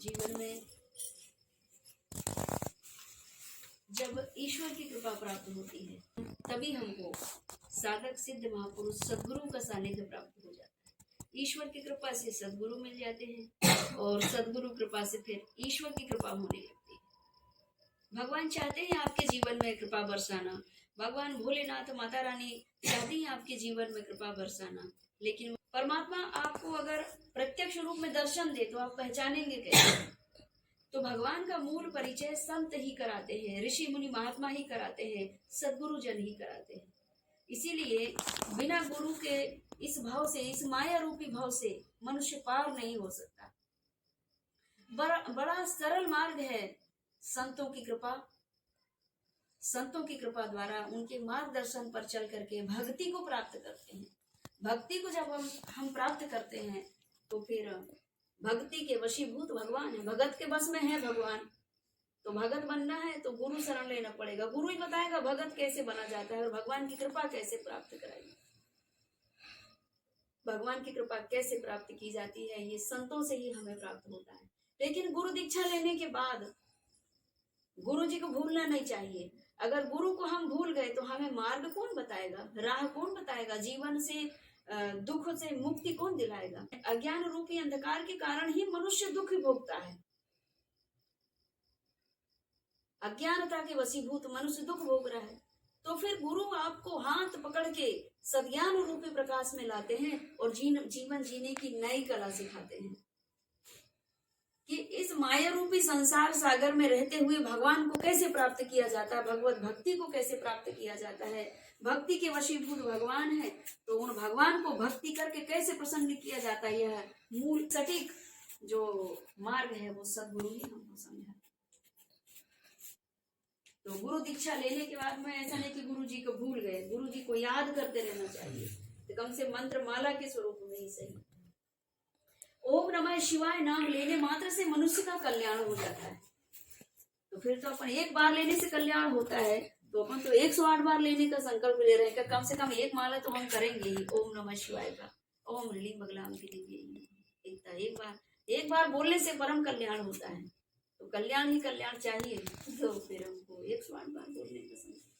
जीवन में जब ईश्वर की कृपा प्राप्त होती है तभी हमको साधक सिद्ध महापुरुष सद्गुरु का सानिध्य प्राप्त हो जाता है। ईश्वर की कृपा से सद्गुरु मिल जाते हैं और सद्गुरु कृपा से फिर ईश्वर की कृपा होने लगती है। भगवान चाहते हैं आपके जीवन में कृपा बरसाना, भगवान भोलेनाथ माता रानी चाहती हैं आपके जीवन में कृपा बरसाना, लेकिन परमात्मा आपको अगर प्रत्यक्ष रूप में दर्शन दे तो आप पहचानेंगे कैसे? तो भगवान का मूल परिचय संत ही कराते हैं, ऋषि मुनि महात्मा ही कराते हैं, सद्गुरु जन ही कराते हैं। इसीलिए बिना गुरु के इस भाव से, इस माया रूपी भाव से मनुष्य पार नहीं हो सकता। बड़ा सरल मार्ग है संतों की कृपा। संतों की कृपा द्वारा उनके मार्गदर्शन पर चल करके भक्ति को प्राप्त करते हैं। भक्ति को जब हम प्राप्त करते हैं तो फिर भक्ति के वशीभूत भगवान है, भगत के बस में है भगवान। तो भगत बनना है तो गुरु शरण लेना पड़ेगा। गुरु ही बताएगा भगत कैसे बना जाता है और भगवान की कृपा कैसे प्राप्त कराएगी। भगवान की कृपा कैसे प्राप्त की जाती है, ये संतों से ही हमें प्राप्त होता है। लेकिन गुरु दीक्षा लेने के बाद गुरु जी को भूलना नहीं चाहिए। अगर गुरु को हम भूल गए तो हमें मार्ग कौन बताएगा, राह कौन बताएगा, जीवन से दुख से मुक्ति कौन दिलाएगा? अज्ञान रूपी अंधकार के कारण ही मनुष्य दुख भोगता है। अज्ञानता के वशीभूत मनुष्य दुख भोग रहा है। तो फिर गुरु आपको हाथ पकड़ के सद्ज्ञान रूपी प्रकाश में लाते हैं और जीवन जीने की नई कला सिखाते हैं कि इस माया रूपी संसार सागर में रहते हुए भगवान को कैसे प्राप्त किया जाता है, भगवत भक्ति को कैसे प्राप्त किया जाता है। भक्ति के वशीभूत भगवान है तो उन भगवान को भक्ति करके कैसे प्रसन्न किया जाता है, यह मूल सटीक जो मार्ग है वो सद्गुरु ही हमको समझा। तो गुरु दीक्षा लेने के बाद में ऐसा नहीं कि गुरु जी को भूल गए, गुरु जी को याद करते रहना चाहिए। तो कम से मंत्र माला के स्वरूप में ही सही। ओम नमः शिवाय नाम लेने मात्र से मनुष्य का कल्याण हो जाता है। तो फिर तो अपन एक बार लेने से कल्याण होता है, तो अपन तो 108 बार लेने का संकल्प ले रहे हैं। कम से कम एक माला तो हम करेंगे ही ओम नमः शिवाय का। ओम ह्रीं बगलाम की एक बार बोलने से परम कल्याण होता है। तो कल्याण ही कल्याण चाहिए, तो फिर हमको 108 बार बोलने का संकल्प